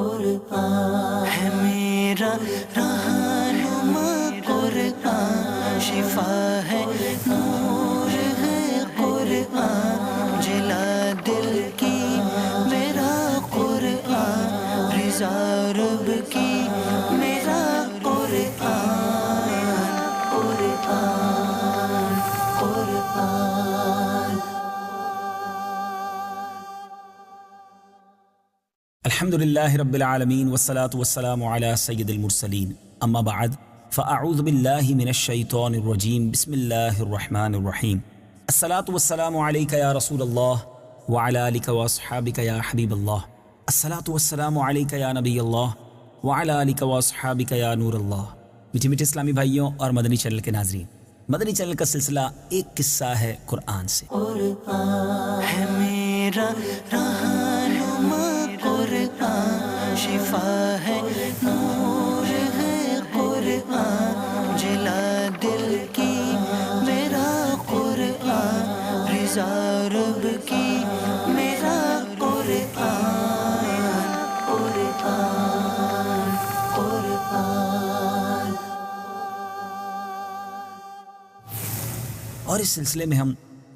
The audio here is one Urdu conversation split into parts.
قرآن ہے میرا رہنما قرآن، شفا ہے نور ہے قرآن، جلا دل کی میرا قرآن، رضا رب کی میرا قرآن، قرآن قرآن۔ الحمدللہ رب العالمین والصلاة والسلام علی سید المرسلین، اما بعد فاعوذ باللہ من الشیطان الرجیم، بسم اللہ الرحمن الرحیم۔ الصلاة والسلام علیک یا رسول اللہ وعلی آلک واصحابک یا حبیب اللہ، الصلاة والسلام علیک یا نبی اللہ وعلی آلک واصحابک یا نور اللہ۔ میٹھے میٹھے اسلامی بھائیوں اور مدنی چینل کے ناظرین، مدنی چینل کا سلسلہ ایک قصہ ہے قرآن سے۔ قرآن ہے میرا رہنما قرآن، شفا ہے نور ہے قرآن، جلا دل کی میرا قرآن، رضا رب کی میرا قرآن، قرآن قرآن۔ اور اس سلسلے میں ہم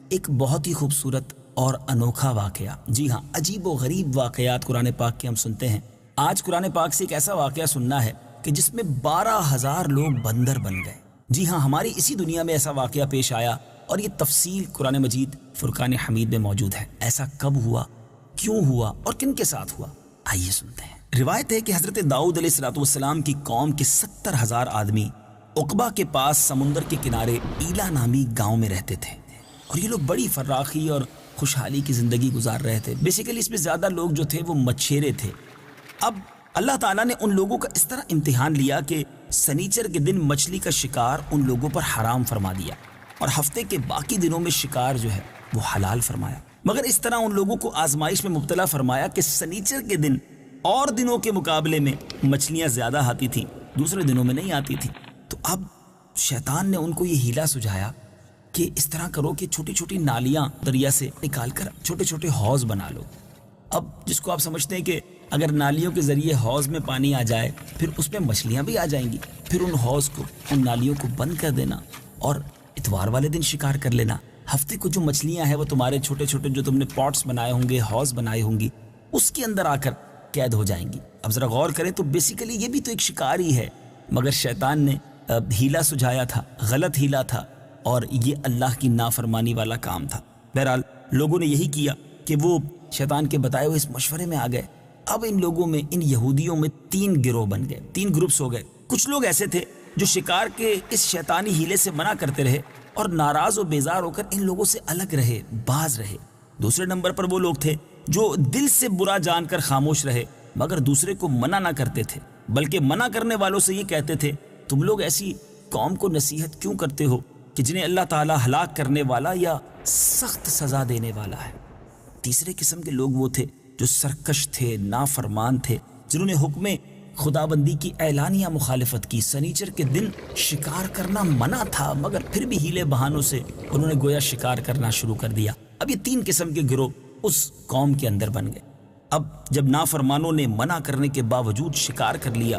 ایک بہت ہی خوبصورت اور انوکھا واقعہ، جی ہاں عجیب و غریب واقعات قرآن پاک کے ہم سنتے ہیں۔ آج قرآن پاک سے ایک ایسا واقعہ سننا ہے کہ جس میں 12,000 لوگ بندر بن گئے۔ جی ہاں ہماری اسی دنیا میں ایسا واقعہ پیش آیا، اور یہ تفصیل قرآن مجید فرقان حمید میں موجود ہے۔ ایسا کب ہوا، کیوں ہوا اور کن کے ساتھ ہوا، آئیے سنتے ہیں۔ روایت ہے کہ حضرت داؤد علیہ السلام کی قوم کے 70,000 آدمی عقبہ کے پاس سمندر کے کنارے ایلا نامی گاؤں میں رہتے تھے، اور یہ لوگ بڑی فراخی اور خوشحالی کی زندگی گزار رہے تھے۔ بیسیکلی اس میں زیادہ لوگ جو تھے وہ مچھیرے تھے۔ اب اللہ تعالیٰ نے ان لوگوں کا اس طرح امتحان لیا کہ سنیچر کے دن مچھلی کا شکار ان لوگوں پر حرام فرما دیا، اور ہفتے کے باقی دنوں میں شکار جو ہے وہ حلال فرمایا۔ مگر اس طرح ان لوگوں کو آزمائش میں مبتلا فرمایا کہ سنیچر کے دن اور دنوں کے مقابلے میں مچھلیاں زیادہ آتی تھیں، دوسرے دنوں میں نہیں آتی تھیں۔ تو اب شیطان نے ان کو یہ ہیلا سجھایا کہ اس طرح کرو کہ چھوٹی چھوٹی نالیاں دریا سے نکال کر چھوٹے چھوٹے حوض بنا لو۔ اب جس کو آپ سمجھتے ہیں کہ اگر نالیوں کے ذریعے حوض میں پانی آ جائے پھر اس میں مچھلیاں بھی آ جائیں گی، پھر ان حوض کو، ان نالیوں کو بند کر دینا اور اتوار والے دن شکار کر لینا۔ ہفتے کو جو مچھلیاں ہیں وہ تمہارے چھوٹے چھوٹے جو تم نے پاٹس بنائے ہوں گے، حوض بنائے ہوں گی، اس کے اندر آ کر قید ہو جائیں گی۔ اب ذرا غور کریں تو بیسیکلی یہ بھی تو ایک شکار ہی ہے، مگر شیطان نے ہیلا سجھایا تھا، غلط ہیلا تھا، اور یہ اللہ کی نافرمانی والا کام تھا۔ بہرحال لوگوں نے یہی کیا کہ وہ شیطان کے بتائے ہوئے اس مشورے میں آ گئے۔ اب ان لوگوں میں، ان یہودیوں میں 3 گروہ بن گئے، 3 گروپس ہو گئے۔ کچھ لوگ ایسے تھے جو شکار کے اس شیطانی ہیلے سے منع کرتے رہے اور ناراض و بیزار ہو کر ان لوگوں سے الگ رہے، باز رہے۔ دوسرے نمبر پر وہ لوگ تھے جو دل سے برا جان کر خاموش رہے، مگر دوسرے کو منع نہ کرتے تھے، بلکہ منع کرنے والوں سے یہ کہتے تھے تم لوگ ایسی قوم کو نصیحت کیوں کرتے ہو کہ جنہیں اللہ تعالیٰ ہلاک کرنے والا یا سخت سزا دینے والا ہے۔ تیسرے قسم کے لوگ وہ تھے جو سرکش تھے، نافرمان تھے، جنہوں نے حکم خدا بندی کی اعلانیہ مخالفت کی۔ سنیچر کے دن شکار کرنا منع تھا، مگر پھر بھی ہیلے بہانوں سے انہوں نے گویا شکار کرنا شروع کر دیا۔ اب یہ 3 قسم کے گروہ اس قوم کے اندر بن گئے۔ اب جب نافرمانوں نے منع کرنے کے باوجود شکار کر لیا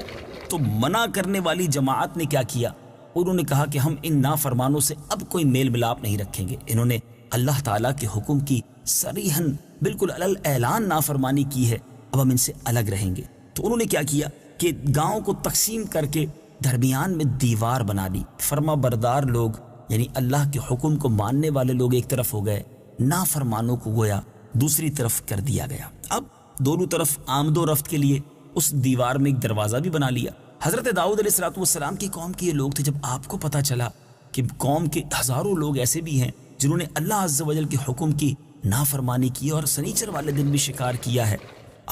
تو منع کرنے والی جماعت نے کیا کیا؟ انہوں نے کہا کہ ہم ان نافرمانوں سے اب کوئی میل ملاپ نہیں رکھیں گے۔ انہوں نے اللہ تعالیٰ کے حکم کی صریحاً بالکل علل اعلان نافرمانی کی ہے، اب ہم ان سے الگ رہیں گے۔ تو انہوں نے کیا کیا کہ گاؤں کو تقسیم کر کے درمیان میں دیوار بنا دی۔ فرما بردار لوگ یعنی اللہ کے حکم کو ماننے والے لوگ ایک طرف ہو گئے، نافرمانوں کو گویا دوسری طرف کر دیا گیا۔ اب دونوں طرف آمد و رفت کے لیے اس دیوار میں ایک دروازہ بھی بنا لیا۔ حضرت داؤد علیہ السلام کی قوم کے یہ لوگ تھے۔ جب آپ کو پتہ چلا کہ قوم کے ہزاروں لوگ ایسے بھی ہیں جنہوں نے اللہ عز و جل کے حکم کی نافرمانی کی اور سنیچر والے دن بھی شکار کیا ہے،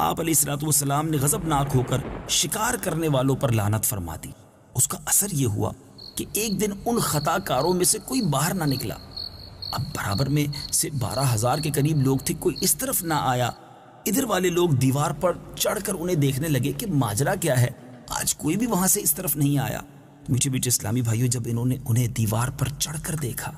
آپ علیہ السلام نے غضبناک ہو کر شکار کرنے والوں پر لعنت فرما دی۔ اس کا اثر یہ ہوا کہ ایک دن ان خطا کاروں میں سے کوئی باہر نہ نکلا۔ اب برابر میں سے 12,000 کے قریب لوگ تھے، کوئی اس طرف نہ آیا۔ ادھر والے لوگ دیوار پر چڑھ کر انہیں دیکھنے لگے کہ ماجرا کیا ہے، آج کوئی بھی وہاں سے اس طرف نہیں آیا۔ میٹھے میٹھے اسلامی بھائیوں، جب انہوں نے انہیں دیوار پر چڑھ کر دیکھا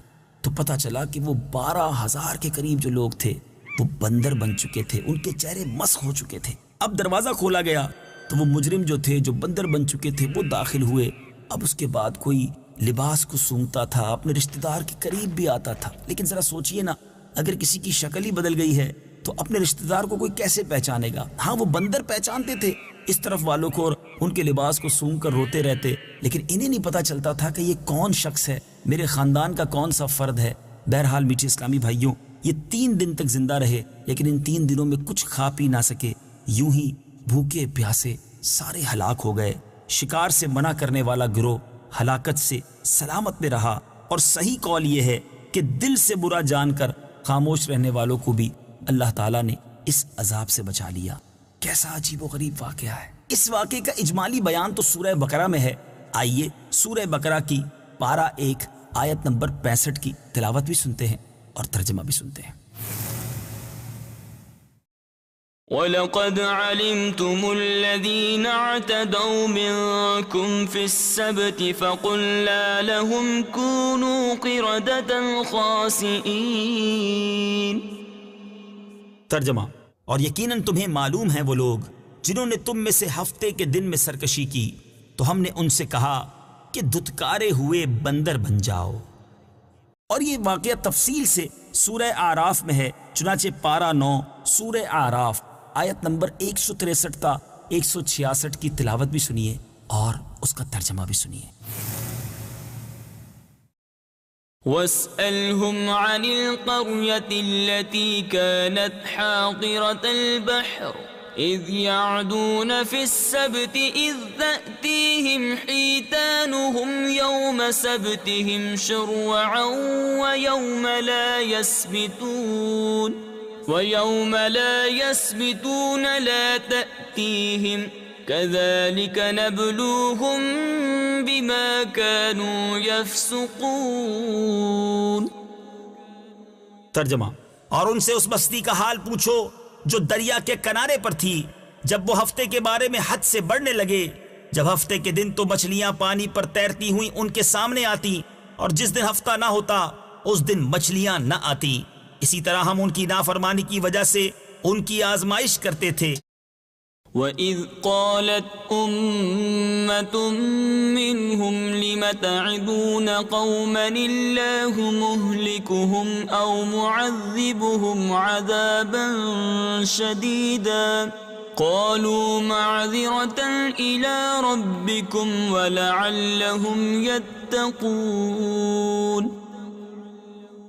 تو پتہ چلا کہ وہ 12,000 کے قریب جو لوگ تھے وہ بندر بن چکے تھے، ان کے چہرے مسخ ہو چکے تھے۔ اب دروازہ کھولا گیا تو وہ مجرم جو تھے، جو بندر بن چکے تھے، وہ داخل ہوئے۔ اب اس کے بعد کوئی لباس کو سونگھتا تھا، اپنے رشتہ دار کے قریب بھی آتا تھا۔ لیکن ذرا سوچئے نا، اگر کسی کی شکل ہی بدل گئی ہے تو اپنے رشتہ دار کو کوئی کیسے پہچانے گا؟ ہاں، وہ بندر پہچانتے تھے اس طرف والوں کو اور ان کے لباس کو سونگھ کر روتے رہتے، لیکن انہیں نہیں پتا چلتا تھا کہ یہ کون شخص ہے، میرے خاندان کا کون سا فرد ہے۔ بہرحال میٹھے اسلامی بھائیوں، یہ 3 دن تک زندہ رہے، لیکن ان 3 دنوں میں کچھ کھا پی نہ سکے، یوں ہی بھوکے پیاسے سارے ہلاک ہو گئے۔ شکار سے منع کرنے والا گروہ ہلاکت سے سلامت میں رہا، اور صحیح قول یہ ہے کہ دل سے برا جان کر خاموش رہنے والوں کو بھی اللہ تعالیٰ نے اس عذاب سے بچا لیا۔ کیسا عجیب و غریب واقعہ ہے۔ اس واقعے کا اجمالی بیان تو سورہ بقرہ میں ہے۔ آئیے سورہ بقرہ کی پارہ 1 آیت نمبر 65 کی تلاوت بھی سنتے ہیں اور ترجمہ بھی سنتے ہیں۔ وَلَقَدْ عَلِمْتُمُ الَّذِينَ اعْتَدَوْا مِنْكُمْ فِي السَّبْتِ فَقُلْنَا لَهُمْ كُونُوا قِرَدَةً خَاسِئِينَ۔ ترجمہ: اور یقیناً تمہیں معلوم ہیں وہ لوگ جنہوں نے تم میں سے ہفتے کے دن میں سرکشی کی، تو ہم نے ان سے کہا کہ دھتکارے ہوئے بندر بن جاؤ۔ اور یہ واقعہ تفصیل سے سورہ اعراف میں ہے، چنانچہ پارہ 9 سورہ اعراف آیت نمبر 163 تا 166 کی تلاوت بھی سنیے اور اس کا ترجمہ بھی سنیے۔ وَاسْأَلْهُمْ عَنِ الْقَرْيَةِ الَّتِي كَانَتْ حَاضِرَةَ الْبَحْرِ إِذْ يَعْدُونَ فِي السَّبْتِ إِذْ تَأْتِيهِمْ حِيتَانُهُمْ يَوْمَ سَبْتِهِمْ شُرَّعًا وَيَوْمَ لَا يَسْبِتُونَ لَا تَأْتِيهِمْ كَذَلِكَ نَبْلُوهُمْ بِمَا كَانُوا يَفْسُقُونَ۔ ترجمہ: اور ان سے اس بستی کا حال پوچھو جو دریا کے کنارے پر تھی، جب وہ ہفتے کے بارے میں حد سے بڑھنے لگے، جب ہفتے کے دن تو مچھلیاں پانی پر تیرتی ہوئی ان کے سامنے آتی، اور جس دن ہفتہ نہ ہوتا اس دن مچھلیاں نہ آتی۔ اسی طرح ہم ان کی نافرمانی کی وجہ سے ان کی آزمائش کرتے تھے۔ وَإِذْ قَالَتْ أُمَّةٌ مِّنْهُمْ لِمَ تَعِظُونَ قَوْمًا اللَّهُ مُهْلِكُهُمْ أَوْ مُعَذِّبُهُمْ عَذَابًا شَدِيدًا قَالُوا مَعْذِرَةً إِلَىٰ رَبِّكُمْ وَلَعَلَّهُمْ يَتَّقُونَ۔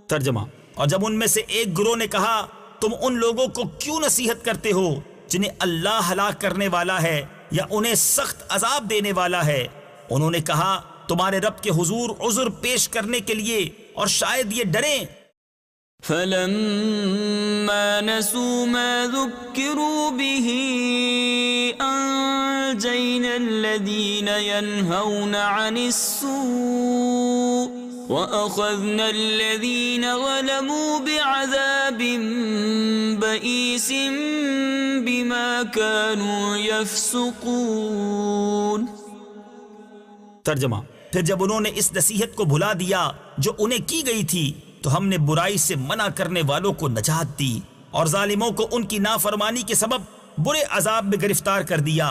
ترجمہ: اور جب ان میں سے ایک گروہ نے کہا تم ان لوگوں کو کیوں نصیحت کرتے ہو جنہیں اللہ ہلاک کرنے والا ہے یا انہیں سخت عذاب دینے والا ہے، انہوں نے کہا تمہارے رب کے حضور عذر پیش کرنے کے لیے اور شاید یہ ڈریں۔ فَلَمَّا نَسُوا مَا ذُكِّرُوا بِهِ أَنجَيْنَا الَّذِينَ يَنْهَوْنَ عَنِ السُّوءِ وَأَخَذْنَا الَّذِينَ ظَلَمُوا بِعَذَابٍ بَئِيسٍ بِمَا كَانُوا يَفْسُقُونَ۔ ترجمہ: پھر جب انہوں نے اس نصیحت کو بھلا دیا جو انہیں کی گئی تھی تو ہم نے برائی سے منع کرنے والوں کو نجات دی اور ظالموں کو ان کی نافرمانی کے سبب برے عذاب میں گرفتار کر دیا۔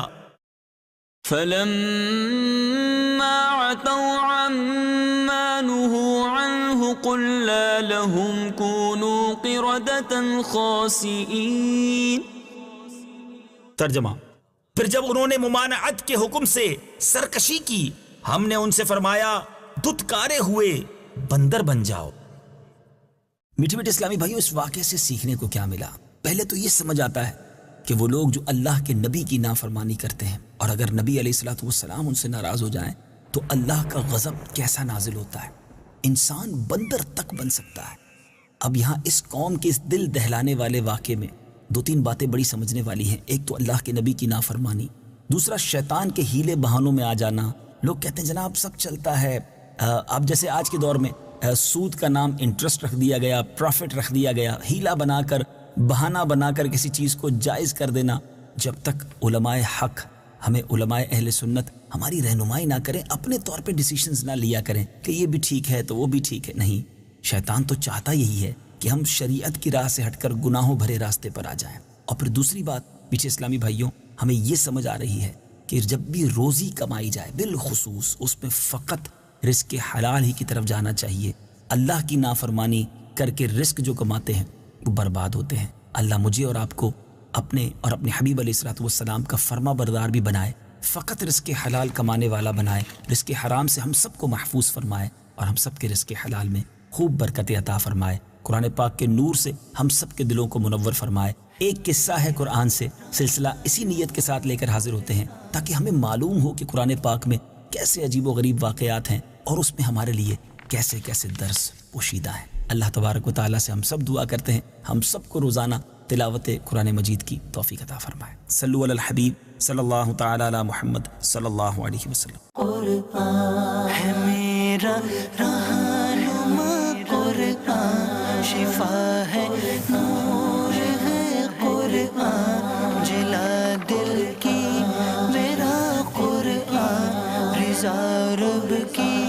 فَلَمَّا عَتَوْا عَمَّا نُهُوا عَنْهُ قُلْنَا لَهُمْ كُونُوا قِرَدَةً خَاسِئِينَ۔ ترجمہ: پھر جب انہوں نے ممانعت کے حکم سے سرکشی کی، ہم نے ان سے فرمایا دھتکارے ہوئے بندر بن جاؤ۔ میٹھے میٹھے اسلامی بھائیوں، اس واقعے سے سیکھنے کو کیا ملا؟ پہلے تو یہ سمجھ آتا ہے کہ وہ لوگ جو اللہ کے نبی کی نافرمانی کرتے ہیں، اور اگر نبی علیہ الصلوۃ والسلام ان سے ناراض ہو جائیں تو اللہ کا غضب کیسا نازل ہوتا ہے، انسان بندر تک بن سکتا ہے۔ اب یہاں اس قوم کے اس دل دہلانے والے واقعے میں 2-3 باتیں بڑی سمجھنے والی ہیں۔ ایک تو اللہ کے نبی کی نافرمانی، دوسرا شیطان کے ہیلے بہانوں میں آ جانا۔ لوگ کہتے ہیں جناب سب چلتا ہے، اب جیسے آج کے دور میں سود کا نام انٹرسٹ رکھ دیا گیا، پروفٹ رکھ دیا گیا، ہیلا بنا کر بہانہ بنا کر کسی چیز کو جائز کر دینا۔ جب تک علماء حق، ہمیں علماء اہل سنت ہماری رہنمائی نہ کریں، اپنے طور پہ ڈیسیشنز نہ لیا کریں کہ یہ بھی ٹھیک ہے تو وہ بھی ٹھیک ہے، نہیں، شیطان تو چاہتا یہی ہے کہ ہم شریعت کی راہ سے ہٹ کر گناہوں بھرے راستے پر آ جائیں۔ اور پھر دوسری بات، پیچھے اسلامی بھائیوں، ہمیں یہ سمجھ آ رہی ہے کہ جب بھی روزی کمائی جائے بالخصوص اس میں فقط رزق حلال ہی کی طرف جانا چاہیے. اللہ کی نافرمانی کر کے رزق جو کماتے ہیں وہ برباد ہوتے ہیں. اللہ مجھے اور آپ کو اپنے اور اپنے حبیب علیہ الصلوۃ والسلام کا فرما بردار بھی بنائے، فقط رزق حلال کمانے والا بنائے، رزق حرام سے ہم سب کو محفوظ فرمائے اور ہم سب کے رزق حلال میں خوب برکت عطا فرمائے. قرآن پاک کے نور سے ہم سب کے دلوں کو منور فرمائے. ایک قصہ ہے قرآن سے، سلسلہ اسی نیت کے ساتھ لے کر حاضر ہوتے ہیں تاکہ ہمیں معلوم ہو کہ قرآن پاک میں کیسے عجیب و غریب واقعات ہیں اور اس میں ہمارے لیے کیسے کیسے درس پوشیدہ ہیں. اللہ تبارک و تعالیٰ سے ہم سب دعا کرتے ہیں ہم سب کو روزانہ تلاوت قرآن مجید کی توفیق عطا فرمائے. صلو علی الحبیب صلی اللہ تعالی علی محمد صلی اللہ علیہ وسلم. قرآن ہے میرا رہنما، قرآن شفا ہے، نور ہے قرآن، جلا دل کی میرا قرآن، رضا رب کی